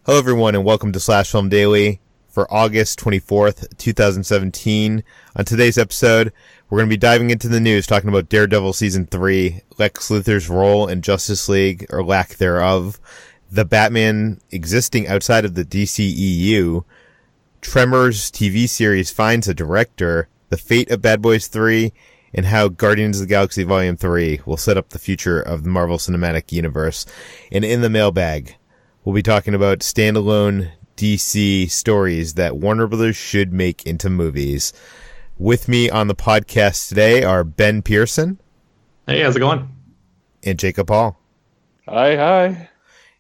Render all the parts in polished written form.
Hello, everyone, and welcome to Slash Film Daily for August 24th, 2017. On today's episode, we're going to be diving into the news, talking about Daredevil Season 3, Lex Luthor's role in Justice League, or lack thereof, the Batman existing outside of the DCEU, Tremors TV Series finds a director, the fate of Bad Boys 3, and how Guardians of the Galaxy Volume 3 will set up the future of the Marvel Cinematic Universe. And in the mailbag, we'll be talking about standalone DC stories that Warner Brothers should make into movies. With me on the podcast today are Ben Pearson. Hey, how's it going? And Jacob Hall. Hi.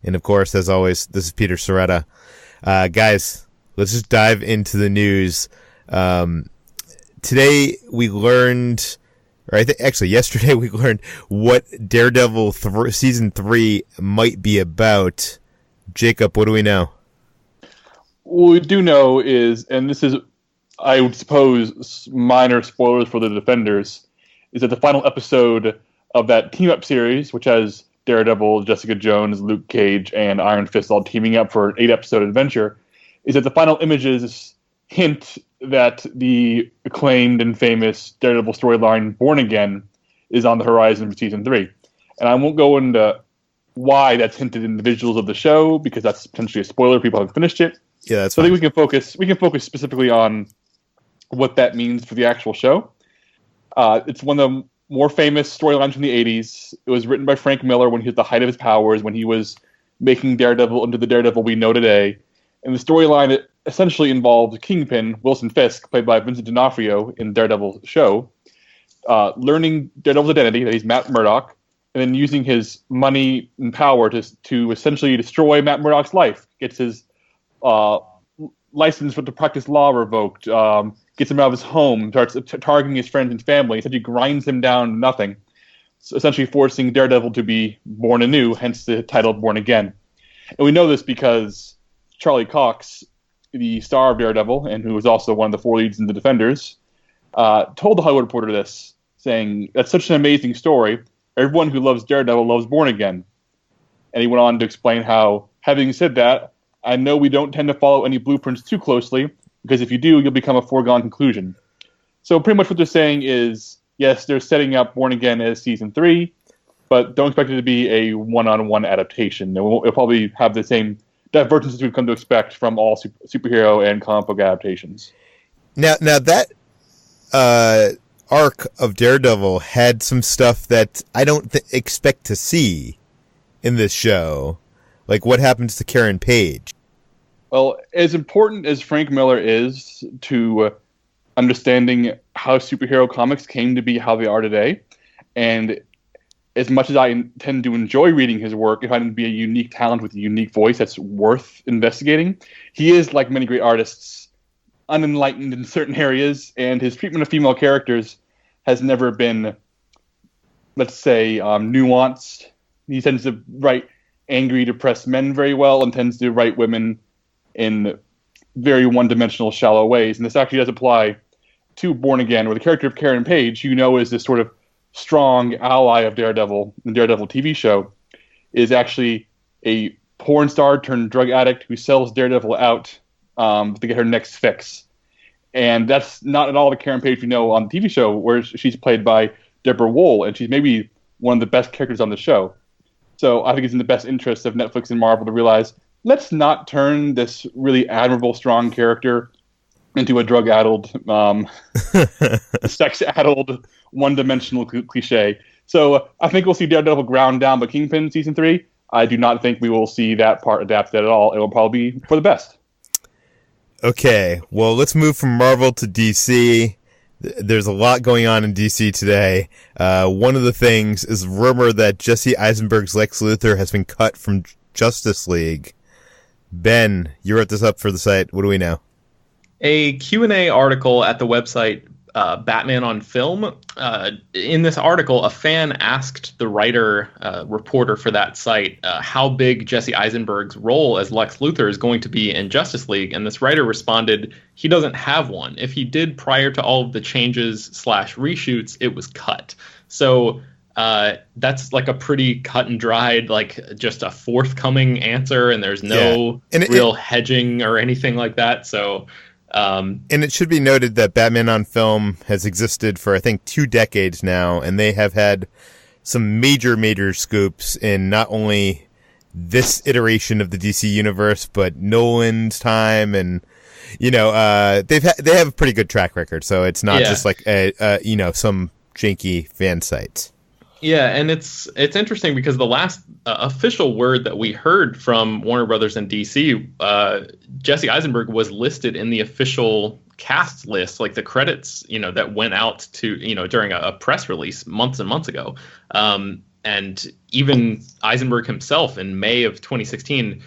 And of course, as always, this is Peter Sciretta. Guys, let's just dive into the news. Today we learned, or yesterday we learned what Daredevil Season 3 might be about. Jacob, what do we know? What we do know is, and this is, I would suppose, minor spoilers for the Defenders, is that the final episode of that team-up series, which has Daredevil, Jessica Jones, Luke Cage, and Iron Fist all teaming up for an 8-episode adventure, is that the final images hint that the acclaimed and famous Daredevil storyline, Born Again, is on the horizon for Season 3. And I won't go into why that's hinted in the visuals of the show, because that's potentially a spoiler. People haven't finished it. Yeah, that's so fine. I think we can focus specifically on what that means for the actual show. It's one of the more famous storylines from the 80s. It was written by Frank Miller when he was at the height of his powers, when he was making Daredevil into the Daredevil we know today. And the storyline essentially involved Kingpin, Wilson Fisk, played by Vincent D'Onofrio in Daredevil show, learning Daredevil's identity, that he's Matt Murdock, and then using his money and power to essentially destroy Matt Murdock's life. Gets his license to practice law revoked, gets him out of his home, starts targeting his friends and family, essentially grinds him down to nothing, so essentially forcing Daredevil to be born anew, hence the title Born Again. And we know this because Charlie Cox, the star of Daredevil, and who was also one of the 4 leads in The Defenders, told the Hollywood Reporter this, saying, "That's such an amazing story. Everyone who loves Daredevil loves Born Again." And he went on to explain how, having said that, I know we don't tend to follow any blueprints too closely, because if you do, you'll become a foregone conclusion. So pretty much what they're saying is, yes, they're setting up Born Again as Season 3, but don't expect it to be a one-on-one adaptation. It'll probably have the same divergences we've come to expect from all superhero and comic book adaptations. Now that arc of Daredevil had some stuff that I don't expect to see in this show. Like, what happens to Karen Page? Well, as important as Frank Miller is to understanding how superhero comics came to be how they are today, and as much as I tend to enjoy reading his work, if I didn't be a unique talent with a unique voice that's worth investigating, he is, like many great artists, unenlightened in certain areas, and his treatment of female characters has never been, let's say, nuanced. He tends to write angry, depressed men very well, and tends to write women in very one-dimensional, shallow ways. And this actually does apply to Born Again, where the character of Karen Page, is this sort of strong ally of Daredevil, the Daredevil TV show, is actually a porn star turned drug addict who sells Daredevil out to get her next fix. And that's not at all the Karen Page we know on the TV show, where she's played by Deborah Wool, and she's maybe one of the best characters on the show. So I think it's in the best interest of Netflix and Marvel to realize, let's not turn this really admirable, strong character into a drug-addled, sex-addled, one-dimensional cliche. So I think we'll see Daredevil ground down by Kingpin Season 3. I do not think we will see that part adapted at all. It will probably be for the best. Okay, well, let's move from Marvel to DC. There's a lot going on in DC today. One of the things is rumor that Jesse Eisenberg's Lex Luthor has been cut from Justice League. Ben, you wrote this up for the site. What do we know? A Q&A article at the website Batman on Film. In this article, a fan asked the writer, reporter for that site, how big Jesse Eisenberg's role as Lex Luthor is going to be in Justice League. And this writer responded, he doesn't have one. If he did prior to all of the changes / reshoots, it was cut. So that's like a pretty cut and dried, like just a forthcoming answer, and there's no real hedging or anything like that. So, and it should be noted that Batman on Film has existed for, I think, 2 decades now, and they have had some major scoops in not only this iteration of the DC universe, but Nolan's time, and they have a pretty good track record. So it's not just like some janky fan sites. Yeah, and it's interesting because the last official word that we heard from Warner Brothers and DC, Jesse Eisenberg was listed in the official cast list, like the credits, that went out to, during a press release months and months ago. And even Eisenberg himself in May of 2016,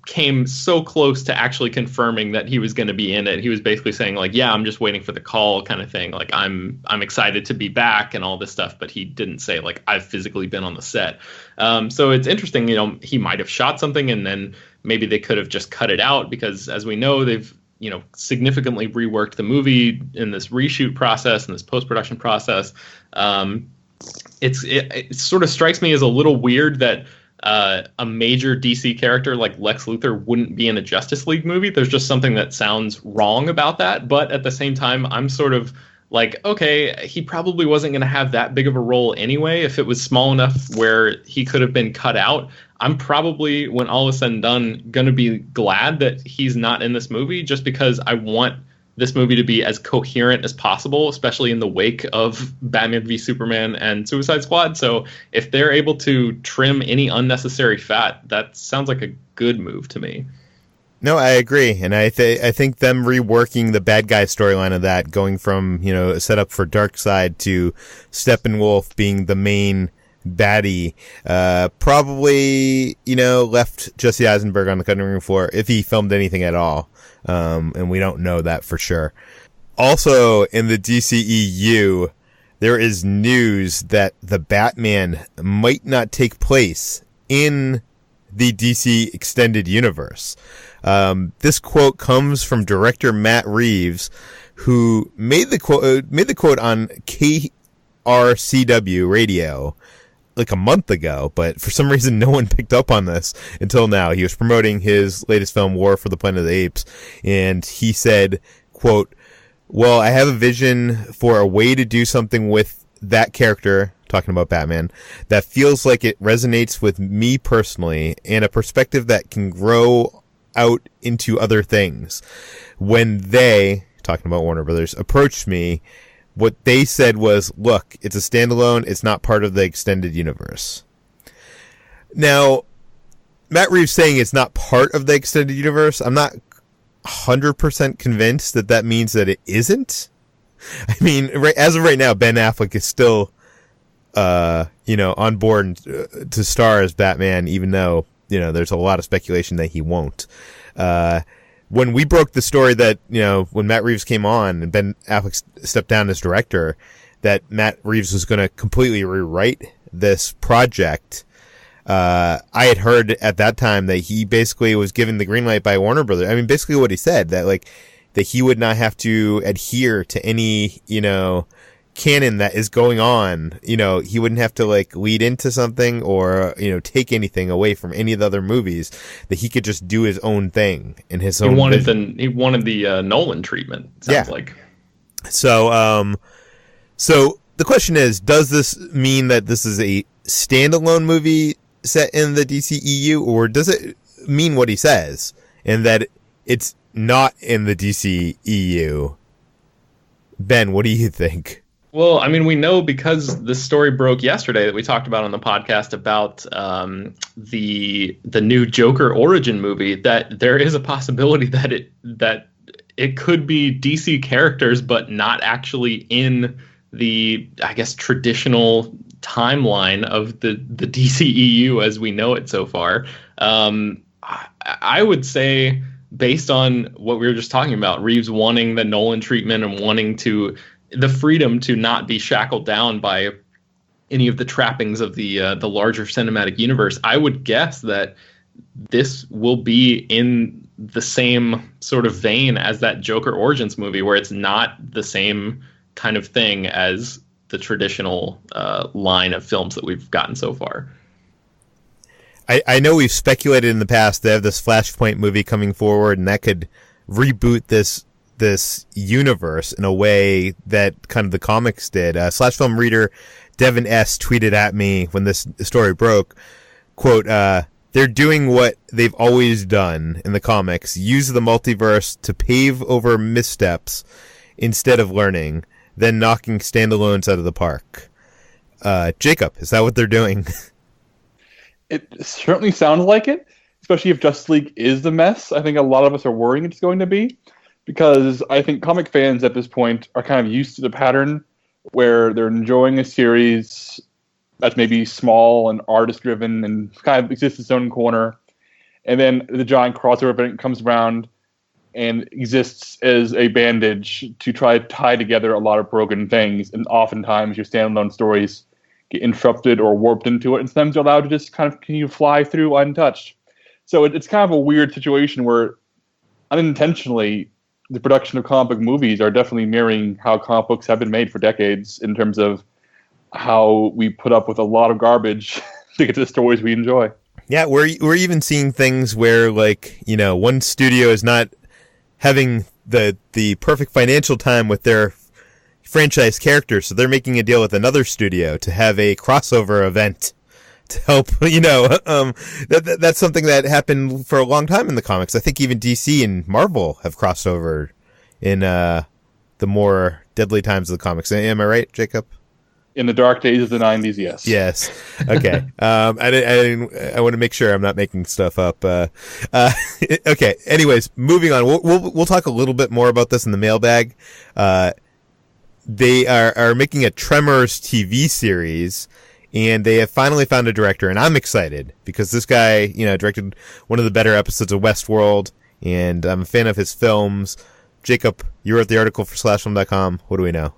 came so close to actually confirming that he was going to be in it. He was basically saying like, yeah, I'm just waiting for the call kind of thing. Like I'm excited to be back and all this stuff, but he didn't say like I've physically been on the set. So it's interesting, he might have shot something and then maybe they could have just cut it out because as we know, they've, significantly reworked the movie in this reshoot process and this post-production process. It sort of strikes me as a little weird that a major DC character like Lex Luthor wouldn't be in a Justice League movie. There's just something that sounds wrong about that. But at the same time, I'm sort of like, okay, he probably wasn't going to have that big of a role anyway. If it was small enough where he could have been cut out, I'm probably, when all is said and done, going to be glad that he's not in this movie just because I want this movie to be as coherent as possible, especially in the wake of Batman v Superman and Suicide Squad. So if they're able to trim any unnecessary fat, that sounds like a good move to me. No, I agree. And I think them reworking the bad guy storyline of that, going from, a setup for Darkseid to Steppenwolf being the main baddie, probably, left Jesse Eisenberg on the cutting room floor if he filmed anything at all. And we don't know that for sure. Also, in the DCEU, there is news that the Batman might not take place in the DC Extended Universe. This quote comes from director Matt Reeves, who made the quote on KRCW radio like a month ago, but for some reason no one picked up on this until now. He was promoting his latest film, War for the Planet of the Apes, and he said, quote, "Well, I have a vision for a way to do something with that character," talking about Batman, "that feels like it resonates with me personally and a perspective that can grow out into other things. When they," talking about Warner Brothers, "approached me, what they said was, look, it's a standalone. It's not part of the extended universe." Now, Matt Reeves saying it's not part of the extended universe, I'm not 100% convinced that means that it isn't. I mean, as of right now, Ben Affleck is still, on board to star as Batman, even though, there's a lot of speculation that he won't. When we broke the story that, when Matt Reeves came on and Ben Affleck stepped down as director, that Matt Reeves was going to completely rewrite this project, I had heard at that time that he basically was given the green light by Warner Brothers. I mean, basically what he said, that he would not have to adhere to any, canon that is going on. He wouldn't have to lead into something or, take anything away from any of the other movies, that he could just do his own thing in his own vision. He wanted the Nolan treatment, sounds like. So the question is, does this mean that this is a standalone movie set in the DCEU, or does it mean what he says and that it's not in the DCEU? Ben, what do you think? Well, I mean, we know because this story broke yesterday that we talked about on the podcast about the new Joker origin movie, that there is a possibility that it could be DC characters, but not actually in the, I guess, traditional timeline of the DCEU as we know it so far. I would say, based on what we were just talking about, Reeves wanting the Nolan treatment and wanting the freedom to not be shackled down by any of the trappings of the larger cinematic universe, I would guess that this will be in the same sort of vein as that Joker Origins movie, where it's not the same kind of thing as the traditional line of films that we've gotten so far. I know we've speculated in the past they have this Flashpoint movie coming forward, and that could reboot this universe in a way that kind of the comics did. Slash Film reader Devin S. tweeted at me when this story broke, quote, they're doing what they've always done in the comics, use the multiverse to pave over missteps instead of learning, then knocking standalones out of the park. Jacob, is that what they're doing? It certainly sounds like it, especially if Justice League is the mess I think a lot of us are worrying it's going to be, because I think comic fans at this point are kind of used to the pattern where they're enjoying a series that's maybe small and artist-driven and kind of exists in its own corner, and then the giant crossover event comes around and exists as a bandage to try to tie together a lot of broken things, and oftentimes your standalone stories get interrupted or warped into it, and sometimes you're allowed to just kind of continue to fly through untouched. So it's kind of a weird situation where unintentionally the production of comic book movies are definitely mirroring how comic books have been made for decades in terms of how we put up with a lot of garbage to get to the stories we enjoy. Yeah, we're even seeing things where, like, you know, one studio is not having the perfect financial time with their franchise characters, so they're making a deal with another studio to have a crossover event to help, you know, that's something that happened for a long time in the comics. I think even DC and Marvel have crossed over in the more deadly times of the comics. Am I right, Jacob? In the dark days of the 90s, yes. Yes. Okay. I want to make sure I'm not making stuff up. Okay. Anyways, moving on. We'll talk a little bit more about this in the mailbag. They are making a Tremors TV series, and they have finally found a director, and I'm excited because this guy, you know, directed one of the better episodes of Westworld, and I'm a fan of his films. Jacob, you wrote the article for slashfilm.com. What do we know?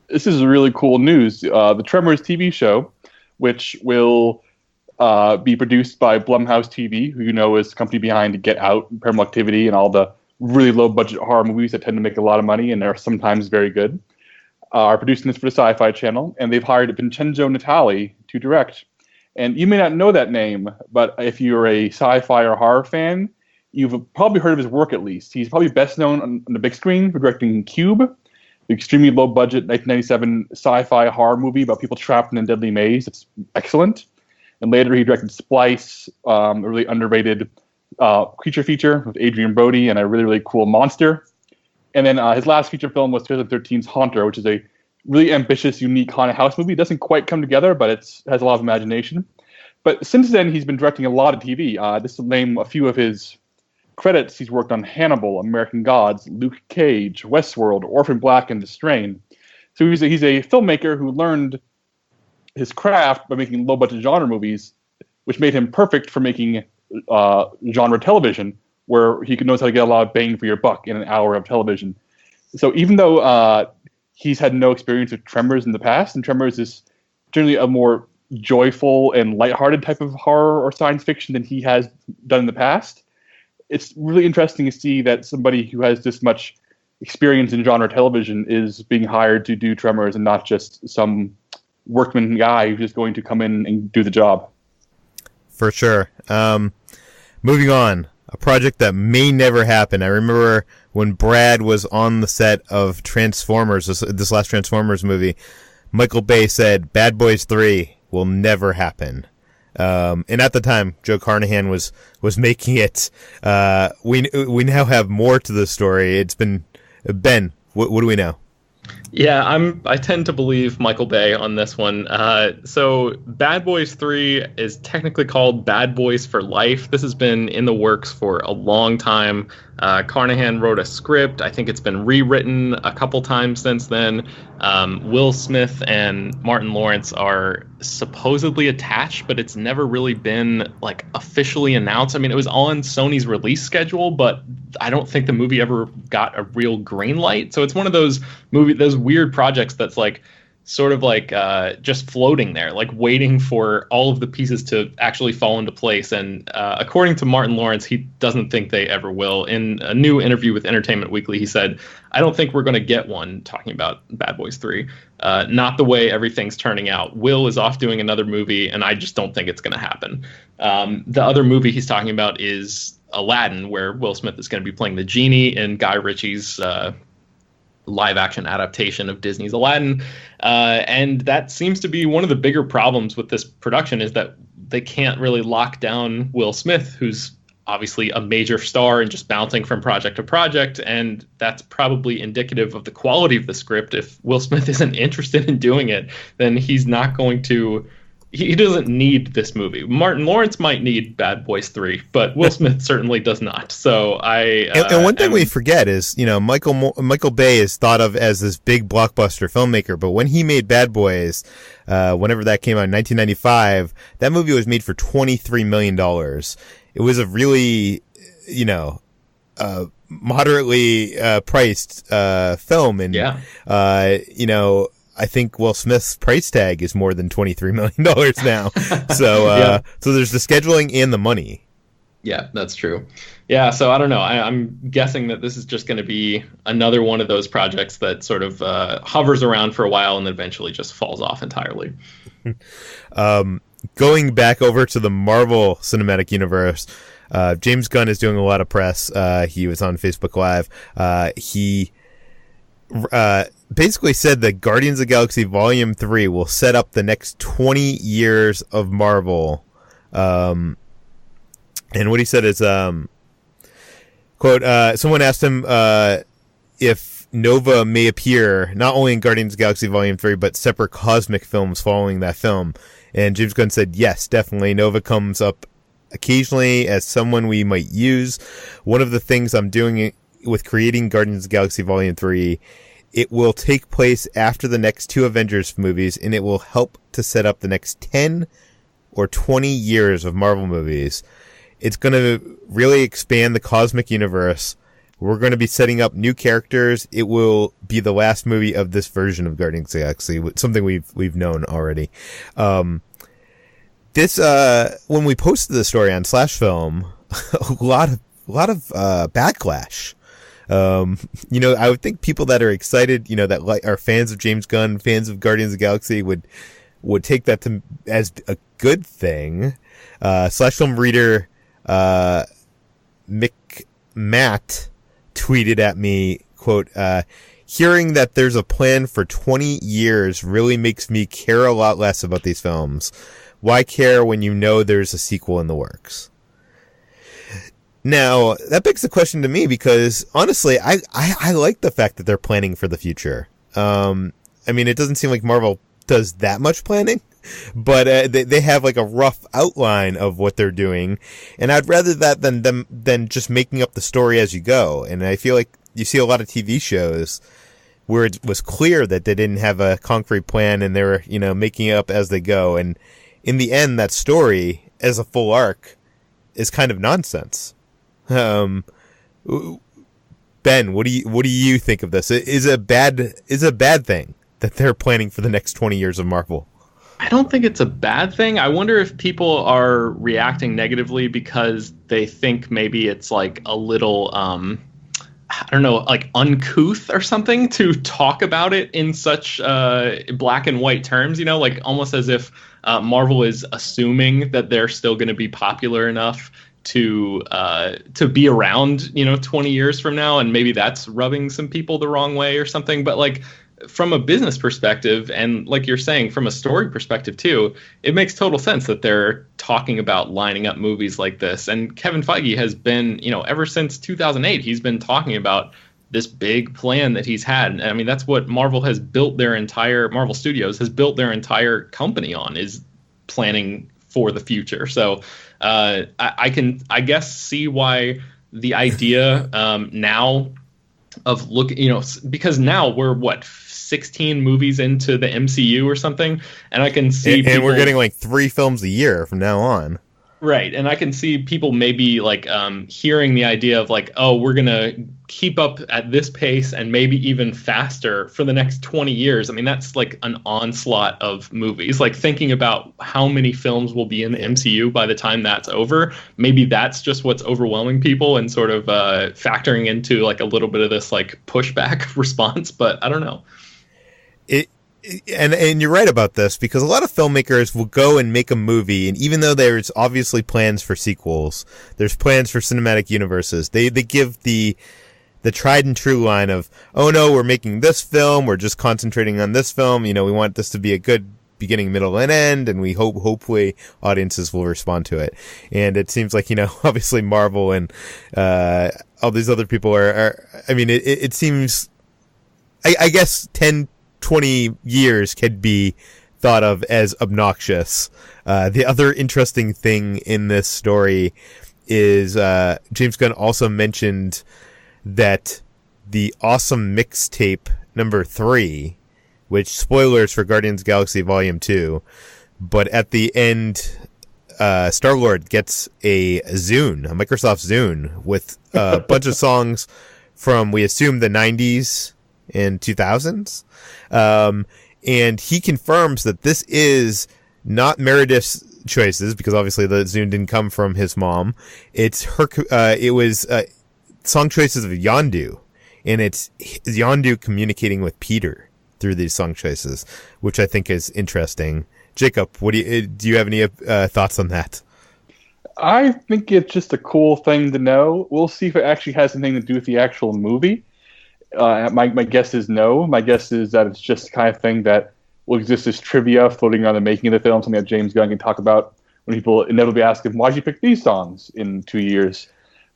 This is really cool news. The Tremors TV show, which will be produced by Blumhouse TV, who you know is the company behind Get Out, Paranormal Activity, and all the really low-budget horror movies that tend to make a lot of money and are sometimes very good, are producing this for the Sci-Fi Channel, and they've hired Vincenzo Natali to direct. And you may not know that name, but if you're a sci-fi or horror fan, you've probably heard of his work at least. He's probably best known on the big screen for directing Cube, the extremely low-budget 1997 sci-fi horror movie about people trapped in a deadly maze. It's excellent. And later he directed Splice, a really underrated creature feature with Adrian Brody and a really, really cool monster. And then his last feature film was 2013's Haunter, which is a really ambitious, unique haunted house movie. It doesn't quite come together, but it has a lot of imagination. But since then, he's been directing a lot of TV. Just to name a few of his credits, he's worked on Hannibal, American Gods, Luke Cage, Westworld, Orphan Black, and The Strain. So he's a filmmaker who learned his craft by making low-budget genre movies, which made him perfect for making genre television, where he knows how to get a lot of bang for your buck in an hour of television. So even though he's had no experience with Tremors in the past, and Tremors is generally a more joyful and lighthearted type of horror or science fiction than he has done in the past, it's really interesting to see that somebody who has this much experience in genre television is being hired to do Tremors and not just some workman guy who's just going to come in and do the job. For sure. Moving on. A project that may never happen. I remember when Brad was on the set of Transformers, this last Transformers movie, Michael Bay said, Bad Boys 3 will never happen. And at the time, Joe Carnahan was making it. We now have more to the story. It's been, Ben, what do we know? Yeah, I tend to believe Michael Bay on this one. So Bad Boys 3 is technically called Bad Boys for Life. This has been in the works for a long time. Carnahan wrote a script. I think it's been rewritten a couple times since then. Will Smith and Martin Lawrence are supposedly attached, but it's never really been like officially announced. I mean, it was on Sony's release schedule, but I don't think the movie ever got a real green light. So it's one of those weird projects that's like sort of like just floating there, like waiting for all of the pieces to actually fall into place. And according to Martin Lawrence, he doesn't think they ever will. In a new interview with Entertainment Weekly, he said, "I don't think we're going to get one," talking about Bad Boys 3. Not the way everything's turning out. Will is off doing another movie, and I just don't think it's going to happen. The other movie he's talking about is Aladdin, where Will Smith is going to be playing the genie in Guy Ritchie's live action adaptation of Disney's Aladdin. And that seems to be one of the bigger problems with this production, is that they can't really lock down Will Smith, who's obviously a major star and just bouncing from project to project. And that's probably indicative of the quality of the script. If Will Smith isn't interested in doing it, then he's not going to. He doesn't need this movie. Martin Lawrence might need Bad Boys 3, but Will Smith certainly does not. So and one thing we forget is, Michael Bay is thought of as this big blockbuster filmmaker, but when he made Bad Boys, whenever that came out in 1995, that movie was made for $23 million. It was a really, moderately priced film, and I think Will Smith's price tag is more than $23 million now. So, so there's the scheduling and the money. Yeah, that's true. Yeah, so I don't know. I'm guessing that this is just going to be another one of those projects that sort of hovers around for a while and then eventually just falls off entirely. Going back over to the Marvel Cinematic Universe, James Gunn is doing a lot of press. He was on Facebook Live. He basically said that Guardians of the Galaxy Volume 3 will set up the next 20 years of Marvel. And what he said is, quote, someone asked him if Nova may appear not only in Guardians of the Galaxy Volume 3, but separate cosmic films following that film. And James Gunn said, yes, definitely. Nova comes up occasionally as someone we might use. One of the things I'm doing with creating Guardians of the Galaxy Volume 3, it will take place after the next two Avengers movies, and it will help to set up the next 10 or 20 years of Marvel movies. It's going to really expand the cosmic universe. We're going to be setting up new characters. It will be the last movie of this version of Guardians of the Galaxy, something we've known already. This when we posted the story on Slash Film, a lot of backlash. I would think people that are excited, that are fans of James Gunn, fans of Guardians of the Galaxy would take that as a good thing. Slash Film reader Matt tweeted at me, quote, hearing that there's a plan for 20 years really makes me care a lot less about these films. Why care when you know there's a sequel in the works? Now, that begs the question to me, because honestly, I like the fact that they're planning for the future. It doesn't seem like Marvel does that much planning, but they have like a rough outline of what they're doing, and I'd rather that than just making up the story as you go. And I feel like you see a lot of TV shows where it was clear that they didn't have a concrete plan, and they were making it up as they go, and in the end, that story as a full arc is kind of nonsense. Ben, what do you think of this? Is it a bad thing that they're planning for the next 20 years of Marvel? I don't think it's a bad thing. I wonder if people are reacting negatively because they think maybe it's like a little, like uncouth or something to talk about it in such black and white terms, like almost as if Marvel is assuming that they're still going to be popular enough to be around 20 years from now, and maybe that's rubbing some people the wrong way or something. But like from a business perspective, and like you're saying from a story perspective too, it makes total sense that they're talking about lining up movies like this. And Kevin Feige has been, ever since 2008, he's been talking about this big plan that he's had. And I mean, that's what Marvel Studios has built their entire company on, is planning for the future. So I can, I guess, see why the idea now of because now we're 16 movies into the MCU or something, and I can see and we're getting like 3 films a year from now on. Right, and I can see people maybe like hearing the idea of like, oh, we're gonna keep up at this pace and maybe even faster for the next 20 years. I mean, that's like an onslaught of movies. Like thinking about how many films will be in the MCU by the time that's over. Maybe that's just what's overwhelming people and sort of factoring into like a little bit of this like pushback response. But I don't know. And you're right about this, because a lot of filmmakers will go and make a movie, and even though there's obviously plans for sequels, there's plans for cinematic universes, they give the tried and true line of, oh no, we're making this film, we're just concentrating on this film, we want this to be a good beginning, middle, and end, and we hopefully audiences will respond to it. And it seems like, obviously Marvel and all these other people are I mean, it seems, I guess 10-20 years could be thought of as obnoxious. The other interesting thing in this story is James Gunn also mentioned that the awesome mixtape number 3, which spoilers for Guardians of the Galaxy Volume 2, but at the end, Star-Lord gets a Microsoft Zune with a bunch of songs from, we assume, the 90s and 2000s. And he confirms that this is not Meredith's choices, because obviously the Zune didn't come from his mom. It's her, it was, song choices of Yondu, and it's Yondu communicating with Peter through these song choices, which I think is interesting. Jacob, do you have any thoughts on that? I think it's just a cool thing to know. We'll see if it actually has anything to do with the actual movie. My guess is no. My guess is that it's just the kind of thing that will exist as trivia floating around the making of the film, something that James Gunn can talk about when people inevitably ask him, why'd you pick these songs in 2 years?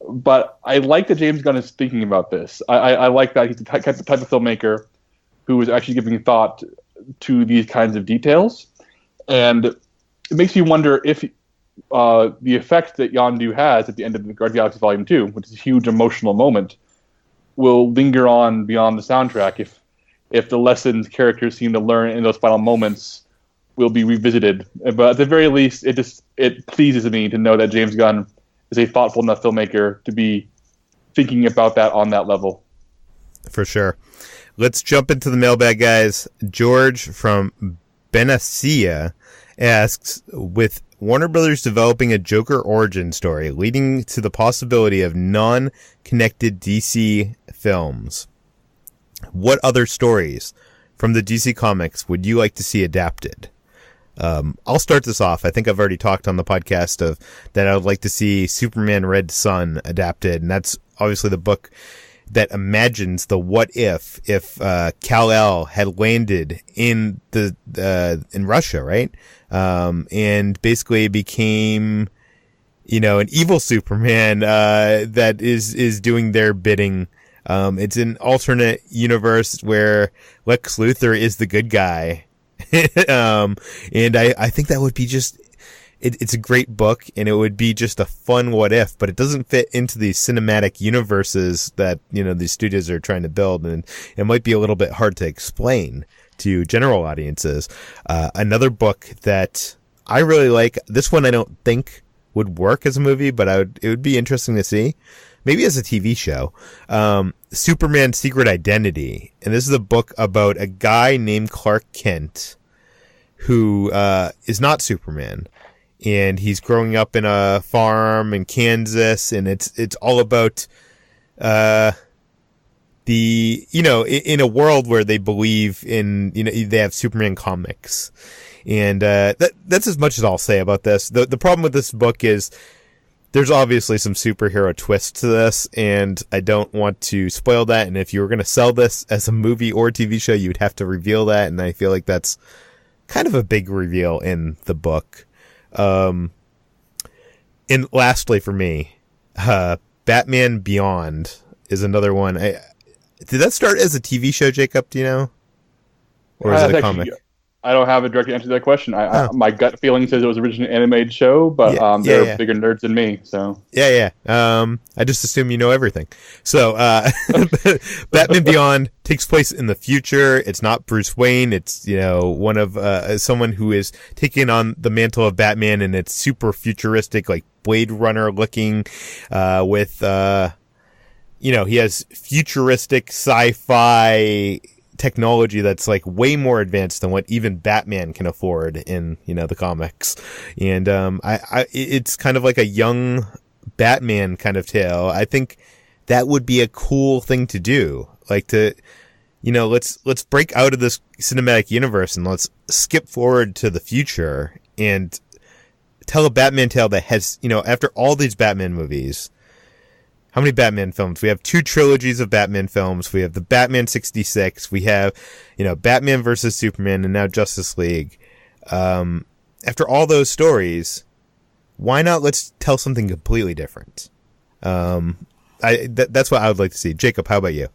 But I like that James Gunn is thinking about this. I like that he's the type of filmmaker who is actually giving thought to these kinds of details. And it makes me wonder if the effect that Yondu has at the end of the Guardians of the Galaxy Volume 2, which is a huge emotional moment, will linger on beyond the soundtrack. If the lessons characters seem to learn in those final moments will be revisited. But at the very least, it pleases me to know that James Gunn is a thoughtful enough filmmaker to be thinking about that on that level. For sure. Let's jump into the mailbag, guys. George from Benacia asks, with Warner Brothers developing a Joker origin story leading to the possibility of non-connected DC films, what other stories from the DC comics would you like to see adapted? I'll start this off. I think I've already talked on the podcast of that I would like to see Superman Red Sun adapted, and that's obviously the book that imagines the what if Kal-El had landed in in Russia, right? And basically became, an evil Superman that is doing their bidding. It's an alternate universe where Lex Luthor is the good guy. And I think that would be just, it's a great book, and it would be just a fun what if, but it doesn't fit into these cinematic universes that, these studios are trying to build, and it might be a little bit hard to explain to general audiences. Another book that I really like, this one I don't think would work as a movie, but it would be interesting to see. Maybe as a TV show, Superman Secret Identity. And this is a book about a guy named Clark Kent who is not Superman. And he's growing up in a farm in Kansas, and it's all about in a world where they believe in, they have Superman comics. And that's as much as I'll say about this. The problem with this book is there's obviously some superhero twist to this, and I don't want to spoil that. And if you were going to sell this as a movie or TV show, you'd have to reveal that. And I feel like that's kind of a big reveal in the book. And lastly for me, Batman Beyond is another one. Did that start as a TV show, Jacob? Do you know? Or is it a comic? I don't have a direct answer to that question. My gut feeling says it was originally an animated show, but they're bigger nerds than me. So yeah. I just assume you know everything. So Batman Beyond takes place in the future. It's not Bruce Wayne. It's one of someone who is taking on the mantle of Batman, and it's super futuristic, like Blade Runner looking, with he has futuristic sci-fi technology that's like way more advanced than what even Batman can afford in the comics, and it's kind of like a young Batman kind of tale. I think that would be a cool thing to do, like to let's break out of this cinematic universe and let's skip forward to the future and tell a Batman tale that has after all these Batman movies. How many Batman films? We have 2 trilogies of Batman films. We have the Batman 66. We have, Batman versus Superman, and now Justice League. After all those stories, why not let's tell something completely different? That's what I would like to see. Jacob, how about you?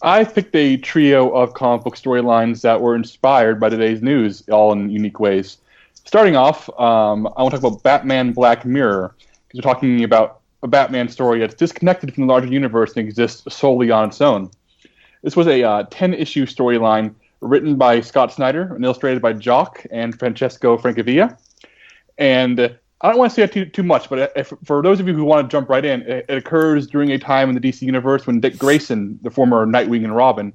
I picked a trio of comic book storylines that were inspired by today's news, all in unique ways. Starting off, I want to talk about Batman Black Mirror, because we're talking about a Batman story that's disconnected from the larger universe and exists solely on its own. This was a 10-issue storyline written by Scott Snyder and illustrated by Jock and Francesco Francavilla. And I don't want to say too much, but for those of you who want to jump right in, it occurs during a time in the DC universe when Dick Grayson, the former Nightwing and Robin,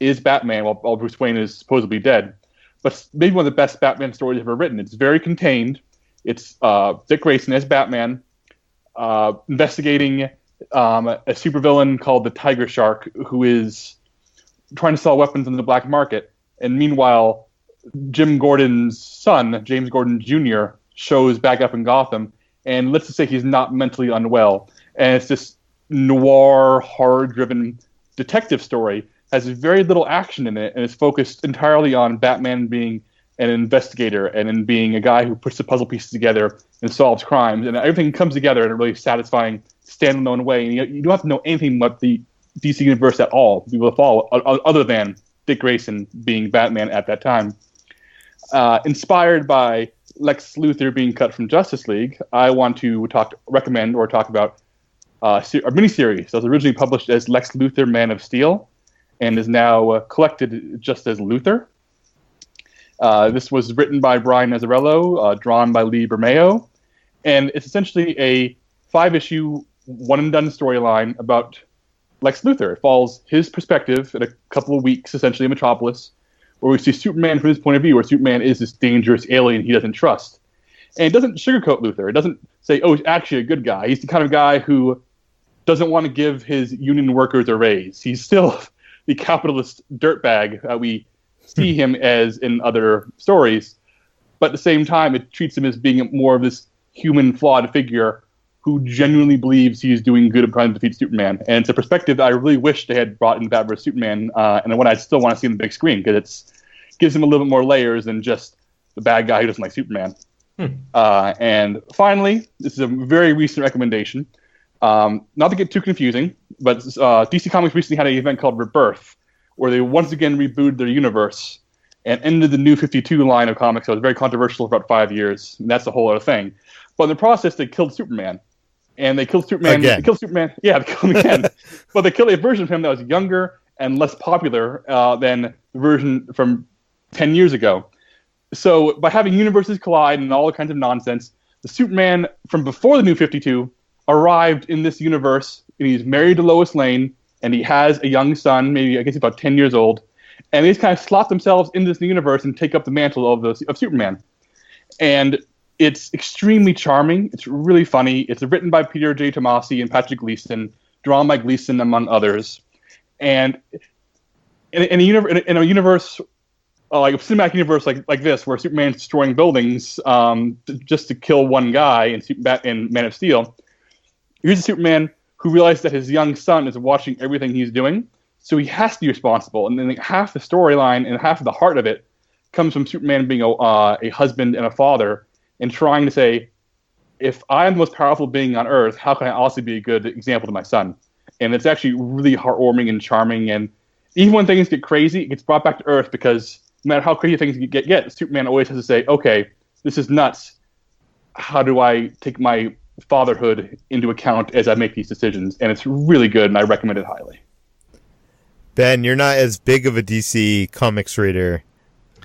is Batman while Bruce Wayne is supposedly dead. But maybe one of the best Batman stories ever written. It's very contained. It's Dick Grayson as Batman, investigating a supervillain called the Tiger Shark, who is trying to sell weapons on the black market. And meanwhile, Jim Gordon's son, James Gordon Jr., shows back up in Gotham, and let's just say he's not mentally unwell. And it's this noir, horror-driven detective story. Has very little action in it, and it's focused entirely on Batman being an investigator and in being a guy who puts the puzzle pieces together and solves crimes, and everything comes together in a really satisfying, standalone way. And you don't have to know anything about the DC universe at all to be able to follow, other than Dick Grayson being Batman at that time. Inspired by Lex Luthor being cut from Justice League, I want to recommend or talk about a miniseries that was originally published as Lex Luthor Man of Steel and is now collected just as Luthor. This was written by Brian Azzarello, drawn by Lee Bermeo, and it's essentially a 5-issue, one-and-done storyline about Lex Luthor. It follows his perspective in a couple of weeks, essentially, in Metropolis, where we see Superman from his point of view, where Superman is this dangerous alien he doesn't trust. And it doesn't sugarcoat Luthor. It doesn't say, oh, he's actually a good guy. He's the kind of guy who doesn't want to give his union workers a raise. He's still the capitalist dirtbag that we see him as in other stories. But at the same time, it treats him as being more of this human, flawed figure who genuinely believes he's doing good and trying to defeat Superman. And it's a perspective that I really wish they had brought in Batman vs. Superman, and one I still want to see on the big screen, because it gives him a little bit more layers than just the bad guy who doesn't like Superman. And finally, this is a very recent recommendation. Not to get too confusing, but DC Comics recently had an event called Rebirth, where they once again rebooted their universe and ended the New 52 line of comics that was very controversial for about 5 years. And that's a whole other thing. But in the process, they killed Superman. And they killed Superman. Again. They killed Superman. Yeah, they killed him again. But they killed a version of him that was younger and less popular than the version from 10 years ago. So by having universes collide and all kinds of nonsense, the Superman from before the New 52 arrived in this universe, and he's married to Lois Lane, and he has a young son, maybe I guess he's about 10 years old, and they just kind of slot themselves into this new universe and take up the mantle of Superman. And it's extremely charming. It's really funny. It's written by Peter J. Tomasi and Patrick Gleason, drawn by Gleason, among others. And in a universe, like a cinematic universe like this, where Superman's destroying buildings just to kill one guy in Man of Steel, here's a Superman who realized that his young son is watching everything he's doing, so he has to be responsible. And then half the storyline and half of the heart of it comes from Superman being a husband and a father, and trying to say, if I'm the most powerful being on Earth, how can I also be a good example to my son? And it's actually really heartwarming and charming. And even when things get crazy, it gets brought back to Earth because no matter how crazy things get, Superman always has to say, okay, this is nuts. How do I take my fatherhood into account as I make these decisions? And it's really good, and I recommend it highly. Ben, you're not as big of a DC Comics reader.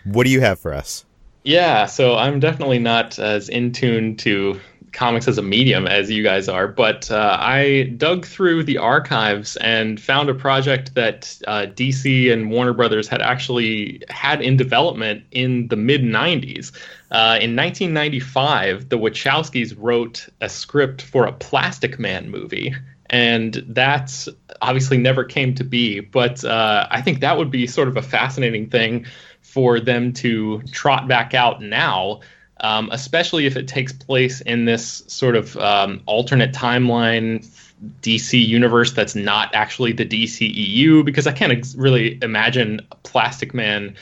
What do you have for us? Yeah, so I'm definitely not as in tune to comics as a medium as you guys are, but I dug through the archives and found a project that DC and Warner Brothers had actually had in development in the mid-90s. In 1995, the Wachowskis wrote a script for a Plastic Man movie, and that obviously never came to be, but I think that would be sort of a fascinating thing for them to trot back out now. Especially if it takes place in this sort of alternate timeline DC universe that's not actually the DCEU, because I can't really imagine Plastic Man,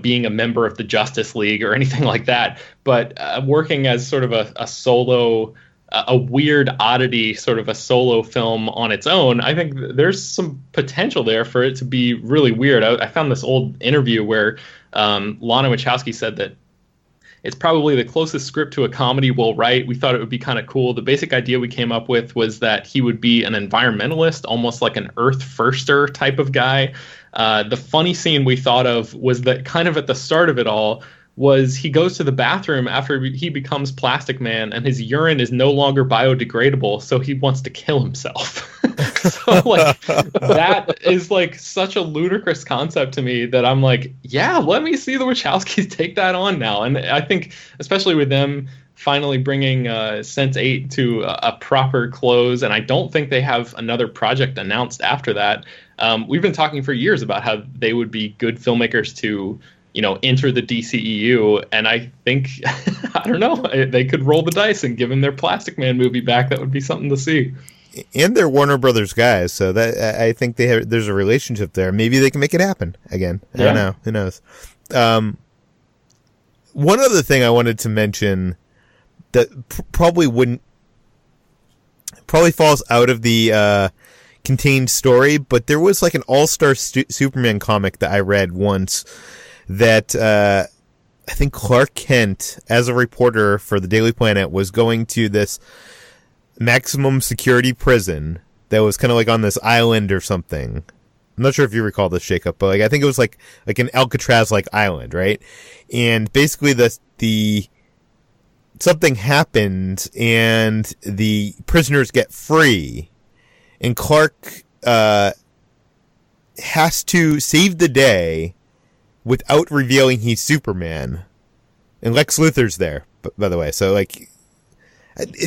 being a member of the Justice League or anything like that, but working as sort of a solo, a weird oddity, sort of a solo film on its own. I think there's some potential there for it to be really weird. I found this old interview where Lana Wachowski said that it's probably the closest script to a comedy we'll write. We thought it would be kind of cool. The basic idea we came up with was that he would be an environmentalist, almost like an Earth firster type of guy. The funny scene we thought of was that kind of at the start of it all was he goes to the bathroom after he becomes Plastic Man, and his urine is no longer biodegradable, so he wants to kill himself. So that is such a ludicrous concept to me that I'm like, yeah, let me see the Wachowskis take that on now. And I think especially with them finally bringing Sense8 to a proper close, and I don't think they have another project announced after that. We've been talking for years about how they would be good filmmakers to enter the DCEU, and I think, I don't know, they could roll the dice and give him their Plastic Man movie back. That would be something to see. And they're Warner Brothers guys, so that I think there's a relationship there. Maybe they can make it happen again. I don't know. Who knows? One other thing I wanted to mention that probably falls out of the contained story, but there was an all-star Superman comic that I read once that I think Clark Kent, as a reporter for the Daily Planet, was going to this maximum security prison that was kind of on this island or something. I'm not sure if you recall this, Jacob, but I think it was like an Alcatraz island, right? And basically the something happened and the prisoners get free, and Clark has to save the day without revealing he's Superman. And Lex Luthor's there, by the way. So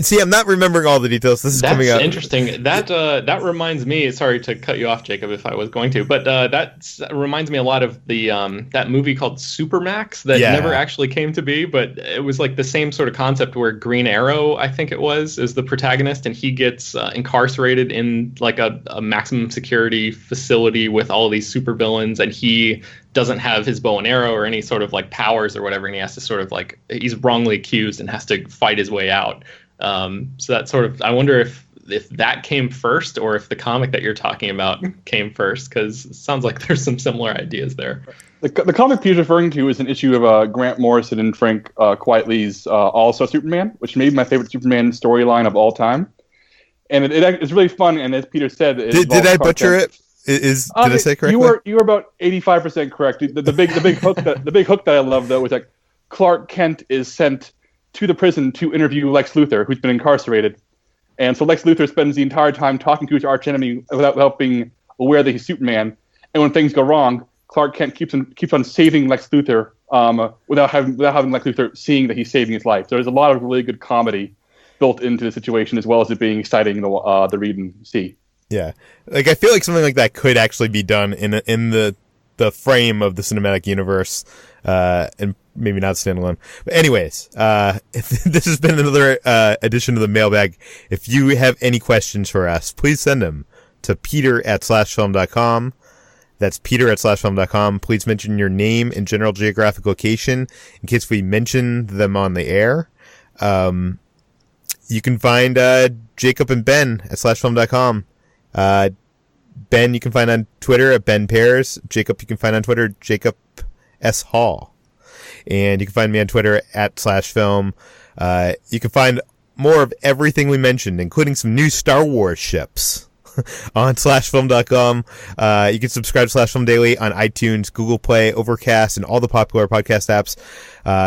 see, I'm not remembering all the details. This is coming out. That's interesting. That reminds me. Sorry to cut you off, Jacob, if I was going to, but that reminds me a lot of the that movie called Supermax that never actually came to be, but it was the same sort of concept where Green Arrow, I think it was, is the protagonist, and he gets incarcerated in a maximum security facility with all these supervillains, and he doesn't have his bow and arrow or any sort of powers or whatever, and he has to sort of he's wrongly accused and has to fight his way out. So that sort of, I wonder if that came first or if the comic that you're talking about came first, because it sounds like there's some similar ideas there. The comic Peter's referring to is an issue of Grant Morrison and Frank Quitely's All-Star Superman, which may be my favorite Superman storyline of all time. And it's really fun, and as Peter said... Did I butcher it? Did I say correctly? You were about 85% correct. The big hook that I love, though, is Clark Kent is sent to the prison to interview Lex Luthor, who's been incarcerated. And so Lex Luthor spends the entire time talking to his archenemy without being aware that he's Superman. And when things go wrong, Clark Kent keeps on saving Lex Luthor without having Lex Luthor seeing that he's saving his life. So there's a lot of really good comedy built into the situation, as well as it being exciting to read and see. Yeah, I feel like something like that could actually be done in the frame of the cinematic universe, and maybe not standalone. But anyways, this has been another edition of the Mailbag. If you have any questions for us, please send them to peter@slashfilm.com. That's peter@slashfilm.com. Please mention your name and general geographic location in case we mention them on the air. You can find Jacob and Ben at slashfilm.com. Ben you can find on Twitter at Ben Pears. Jacob you can find on Twitter, Jacob S. Hall. And you can find me on Twitter @/film. You can find more of everything we mentioned, including some new Star Wars ships, on /film.com. You can subscribe to /film daily on iTunes, Google Play, Overcast, and all the popular podcast apps.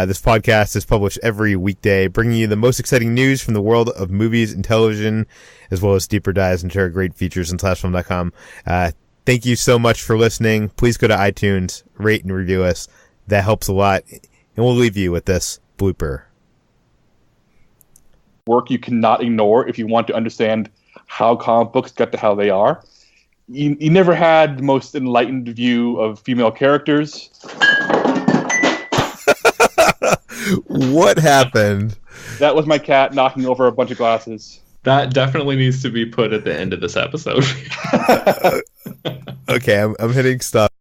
This podcast is published every weekday, bringing you the most exciting news from the world of movies and television, as well as deeper dives into our great features on /film.com. Thank you so much for listening. Please go to iTunes, rate and review us. That helps a lot. And we'll leave you with this blooper. Work you cannot ignore if you want to understand how comic books got to how they are. You never had the most enlightened view of female characters. What happened? That was my cat knocking over a bunch of glasses. That definitely needs to be put at the end of this episode. Okay, I'm hitting stop.